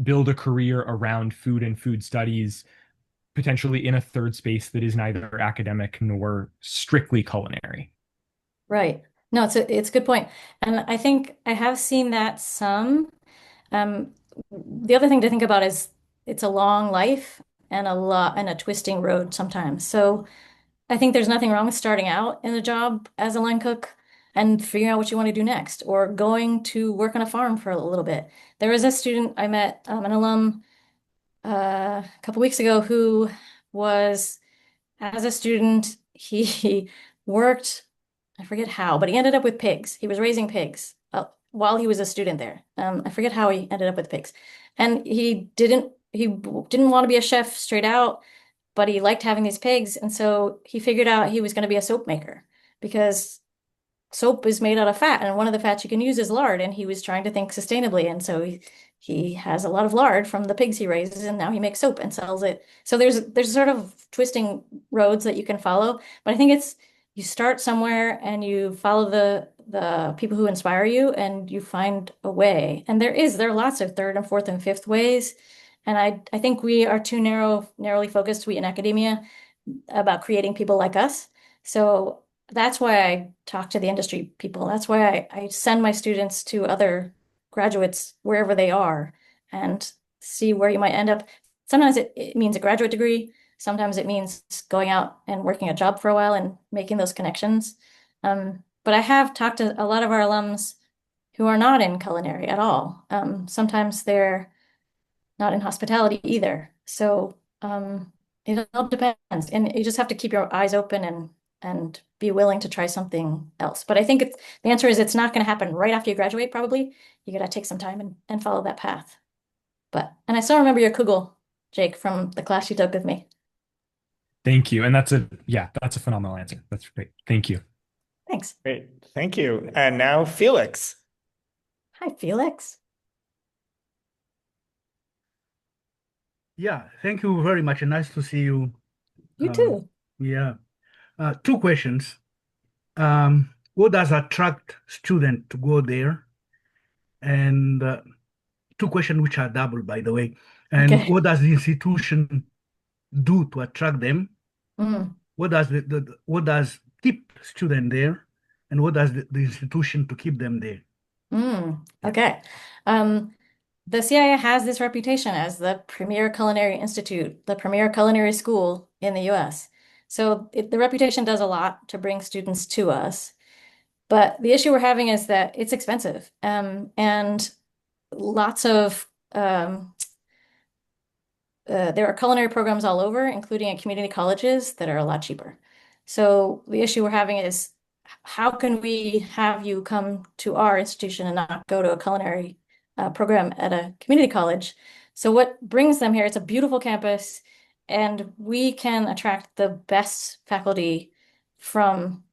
Speaker 8: build a career around food and food studies, potentially in a third space that is neither academic nor strictly culinary.
Speaker 2: Right. No, it's a good point. And I think I have seen that some. The other thing to think about is it's a long life and a twisting road sometimes. So I think there's nothing wrong with starting out in a job as a line cook and figuring out what you want to do next, or going to work on a farm for a little bit. There was a student I met, an alum, a couple weeks ago, who was, as a student, he worked, I forget how, but he ended up with pigs. He was raising pigs while he was a student there. I forget how he ended up with pigs. And he didn't want to be a chef straight out, but he liked having these pigs. And so he figured out he was going to be a soap maker, because soap is made out of fat, and one of the fats you can use is lard. And he was trying to think sustainably. And so he has a lot of lard from the pigs he raises, and now he makes soap and sells it. So there's sort of twisting roads that you can follow, but I think it's you start somewhere and you follow the people who inspire you, and you find a way. And there are lots of third and fourth and fifth ways. And I think we are too narrowly focused, we in academia, about creating people like us. So that's why I talk to the industry people. That's why I send my students to other graduates wherever they are and see where you might end up. Sometimes it means a graduate degree. Sometimes it means going out and working a job for a while and making those connections. But I have talked to a lot of our alums who are not in culinary at all. Sometimes they're not in hospitality either. So it all depends. And you just have to keep your eyes open and be willing to try something else. But I think the answer is it's not going to happen right after you graduate, probably. You got to take some time and follow that path. And I still remember your Kugel, Jake, from the class you took with me.
Speaker 8: Thank you. And that's a phenomenal answer. That's great. Thank you.
Speaker 2: Thanks.
Speaker 1: Great. Thank you. And now Felix.
Speaker 2: Hi, Felix.
Speaker 9: Yeah, thank you very much. And nice to see you.
Speaker 2: You too.
Speaker 9: Yeah. Two questions. What does attract students to go there? And two questions which are double, by the way. And
Speaker 2: Okay.
Speaker 9: what does the institution do to attract them?
Speaker 2: Mm.
Speaker 9: What does what does keep students there? And what does the institution to keep them there?
Speaker 2: Okay. The CIA has this reputation as the premier culinary institute, the premier culinary school in the US. So the reputation does a lot to bring students to us. But the issue we're having is that it's expensive. And lots of there are culinary programs all over, including at community colleges that are a lot cheaper. So the issue we're having is how can we have you come to our institution and not go to a culinary program at a community college? So what brings them here? It's a beautiful campus, and we can attract the best faculty from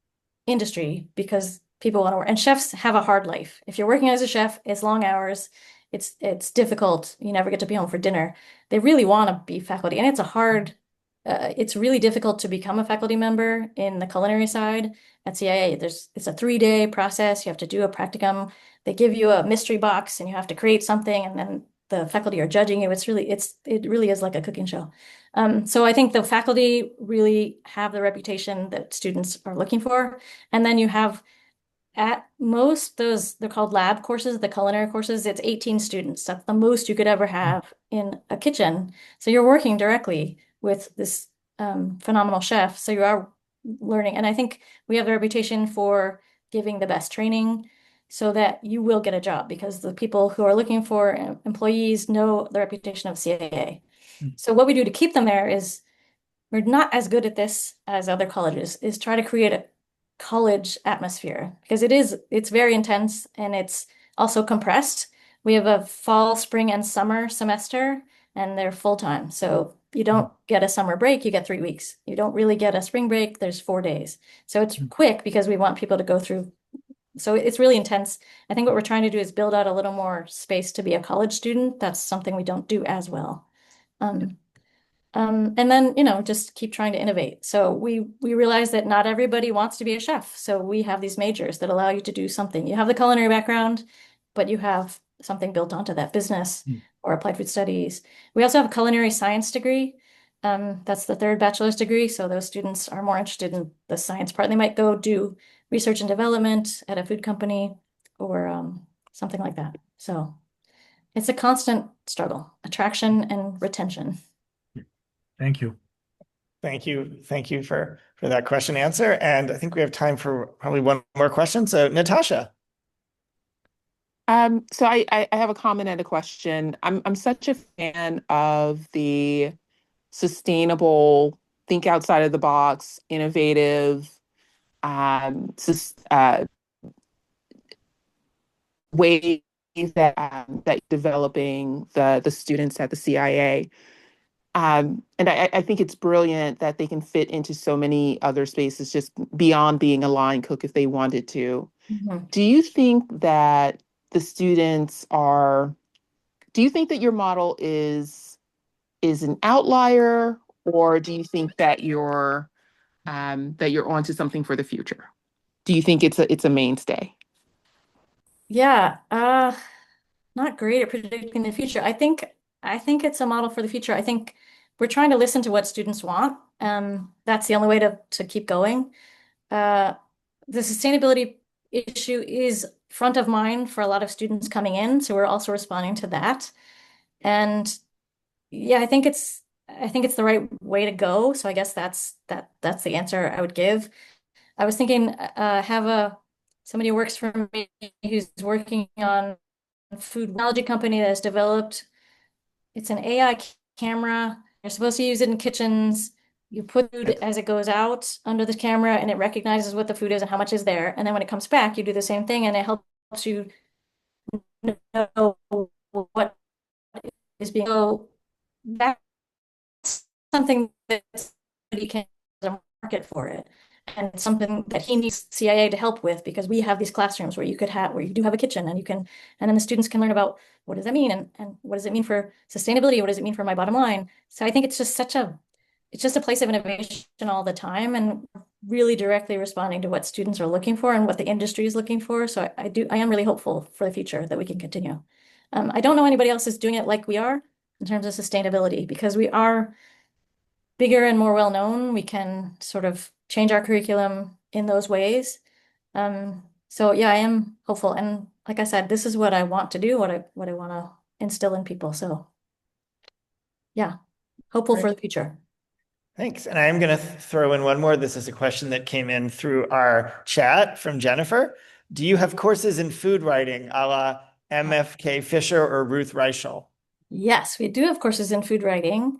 Speaker 2: industry because people want to work. And chefs have a hard life. If you're working as a chef, it's long hours. It's difficult. You never get to be home for dinner. They really want to be faculty, and it's really difficult to become a faculty member in the culinary side at CIA. It's a 3-day process. You have to do a practicum. They give you a mystery box, and you have to create something, and then the faculty are judging you. It really is like a cooking show. So I think the faculty really have the reputation that students are looking for, and then you have at most they're called lab courses, the culinary courses, it's 18 students. That's the most you could ever have in a kitchen. So you're working directly with this phenomenal chef. So you are learning. And I think we have the reputation for giving the best training so that you will get a job because the people who are looking for employees know the reputation of CIA. So what we do to keep them there is we're not as good at this as other colleges, is try to create a college atmosphere because it's very intense and it's also compressed. We have a fall, spring, and summer semester, and they're full-time. So you don't get a summer break, you get 3 weeks. You don't really get a spring break, there's 4 days. So it's quick because we want people to go through. So it's really intense. I think what we're trying to do is build out a little more space to be a college student. That's something we don't do as well. And then, just keep trying to innovate. So we realize that not everybody wants to be a chef. So we have these majors that allow you to do something. You have the culinary background, but you have something built onto that, business or applied food studies. We also have a culinary science degree. That's the third bachelor's degree. So those students are more interested in the science part. They might go do research and development at a food company or something like that. So it's a constant struggle, attraction and retention.
Speaker 9: Thank you.
Speaker 1: Thank you. Thank you for that question answer. And I think we have time for probably one more question. So Natasha.
Speaker 7: So I have a comment and a question. I'm such a fan of the sustainable, think outside of the box, innovative, ways that developing the students at the CIA. And I think it's brilliant that they can fit into so many other spaces just beyond being a line cook if they wanted to. Do you think that the students are Do you think that your model is an outlier, or do you think that you're onto something for the future? Do you think it's a mainstay?
Speaker 2: Yeah, not great at predicting the future. I think it's a model for the future. I think we're trying to listen to what students want. That's the only way to keep going. The sustainability issue is front of mind for a lot of students coming in, so we're also responding to that. And yeah, I think it's the right way to go. So I guess that's the answer I would give. I was thinking, have somebody who works for me who's working on a food technology company that has developed, it's an AI camera. You're supposed to use it in kitchens. You put food as it goes out under the camera and it recognizes what the food is and how much is there. And then when it comes back, you do the same thing and it helps you know what is being. So that's something that you can market for it. And it's something that he needs CIA to help with, because we have these classrooms where you do have a kitchen and then the students can learn about what does that mean and what does it mean for sustainability? What does it mean for my bottom line? So I think it's just a place of innovation all the time and really directly responding to what students are looking for and what the industry is looking for. So I am really hopeful for the future that we can continue. I don't know anybody else is doing it like we are in terms of sustainability, because we are bigger and more well-known. We can sort of change our curriculum in those ways. So yeah, I am hopeful. And like I said, this is what I want to do, what I want to instill in people. So yeah, hopeful for the future.
Speaker 1: Thanks. And I am going to throw in one more. This is a question that came in through our chat from Jennifer. Do you have courses in food writing a la MFK Fisher or Ruth Reichel?
Speaker 2: Yes, we do have courses in food writing.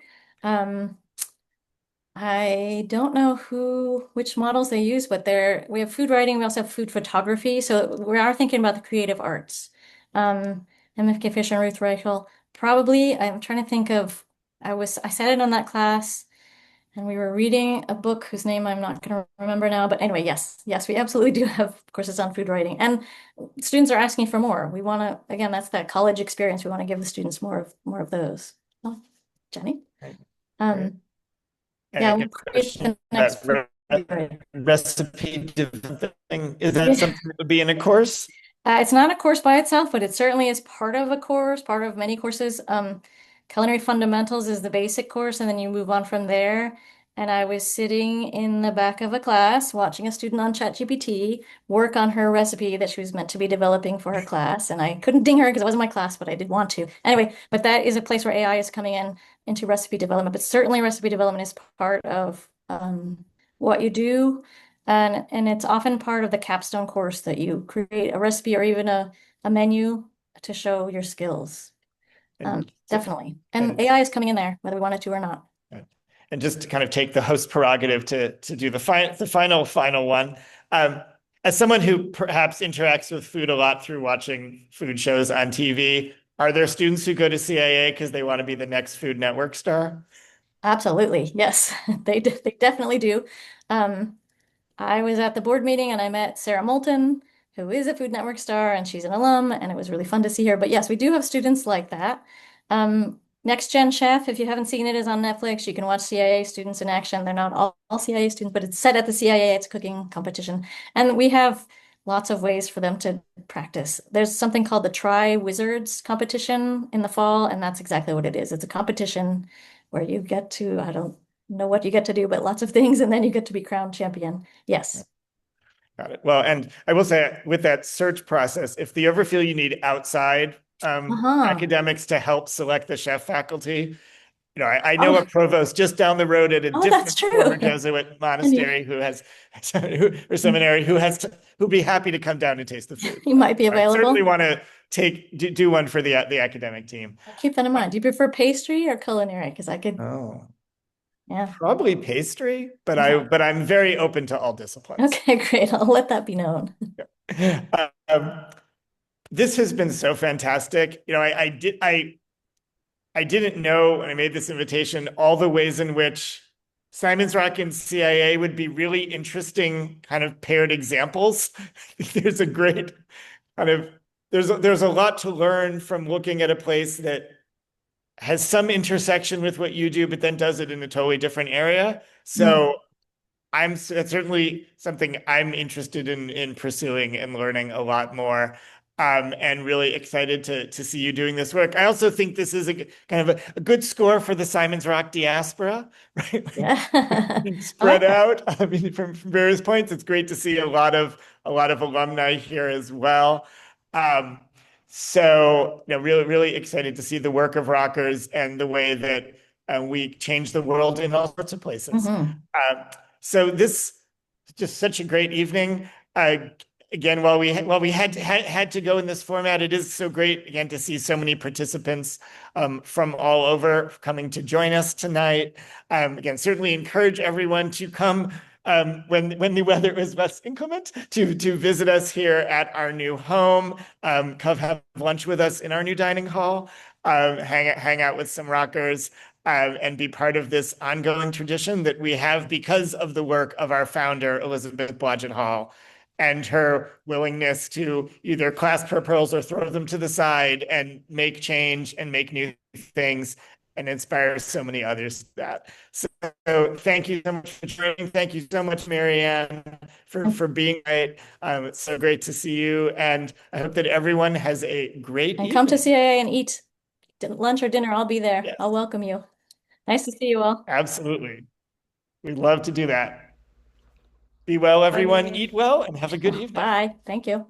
Speaker 2: I don't know which models they use, but we have food writing. We also have food photography. So we are thinking about the creative arts. MFK Fisher and Ruth Reichel, probably. I'm trying to think of, I sat in on that class and we were reading a book whose name I'm not going to remember now. But anyway, yes, we absolutely do have courses on food writing. And students are asking for more. We want to, again, that's that college experience. We want to give the students more of those. Oh, Jenny?
Speaker 1: Right.
Speaker 2: Yeah,
Speaker 1: we'll create the next recipe developing. Is that something that would be in a course?
Speaker 2: It's not a course by itself, but it certainly is part of a course, part of many courses. Culinary Fundamentals is the basic course, and then you move on from there. And I was sitting in the back of a class watching a student on ChatGPT work on her recipe that she was meant to be developing for her class. And I couldn't ding her because it wasn't my class, but I did want to. Anyway, but that is a place where AI is coming into recipe development. But certainly recipe development is part of what you do. And it's often part of the capstone course that you create a recipe or even a menu to show your skills. Definitely. And AI is coming in there, whether we want it to or not.
Speaker 1: And just to kind of take the host prerogative to do the final one. As someone who perhaps interacts with food a lot through watching food shows on TV, are there students who go to CIA because they want to be the next Food Network star?
Speaker 2: Absolutely. Yes, they definitely do. I was at the board meeting and I met Sarah Moulton, who is a Food Network star, and she's an alum, and it was really fun to see her. But yes, we do have students like that. Next Gen Chef, if you haven't seen it, is on Netflix. You can watch CIA students in action. They're not all CIA students, but it's set at the CIA. It's a cooking competition. And we have lots of ways for them to practice. There's something called the Try Wizards competition in the fall, and that's exactly what it is. It's a competition where you get to, I don't know what you get to do, but lots of things, and then you get to be crowned champion. Yes.
Speaker 1: Got it. Well, and I will say with that search process, if you ever feel you need outside academics to help select the chef faculty, I know a provost just down the road at a different former Jesuit monastery or seminary who'd be happy to come down and taste the food.
Speaker 2: You might be available.
Speaker 1: I certainly want to do one for the academic team.
Speaker 2: I'll keep that in mind. Do you prefer pastry or culinary? Because I could.
Speaker 1: Oh.
Speaker 2: Yeah.
Speaker 1: Probably pastry, but I'm very open to all disciplines.
Speaker 2: Okay, great. I'll let that be known.
Speaker 1: This has been so fantastic. I didn't know when I made this invitation all the ways in which Simon's Rock and CIA would be really interesting kind of paired examples. There's a great kind of there's a lot to learn from looking at a place that has some intersection with what you do, but then does it in a totally different area. So that's certainly something I'm interested in pursuing and learning a lot more. And really excited to see you doing this work. I also think this is kind of a good score for the Simon's Rock diaspora, right?
Speaker 2: Yeah.
Speaker 1: Spread out, I mean, from various points. It's great to see a lot of alumni here as well. So, really excited to see the work of Rockers and the way that we change the world in all sorts of places. So this is just such a great evening. Again, while we had to go in this format, it is so great again to see so many participants from all over coming to join us tonight. Again, certainly encourage everyone to come when the weather is less inclement to visit us here at our new home. Come have lunch with us in our new dining hall. Hang out with some Rockers. And be part of this ongoing tradition that we have because of the work of our founder, Elizabeth Blodgett Hall, and her willingness to either clasp her pearls or throw them to the side and make change and make new things and inspire so many others to that. So thank you so much for joining. Thank you so much, Maryann, for being great. It's so great to see you. And I hope that everyone has a great evening.
Speaker 2: Come to CIA and eat lunch or dinner. I'll be there.
Speaker 1: Yes.
Speaker 2: I'll welcome you. Nice to see you all.
Speaker 1: Absolutely. We'd love to do that. Be well, everyone. Eat well and have a good evening.
Speaker 2: Bye. Thank you.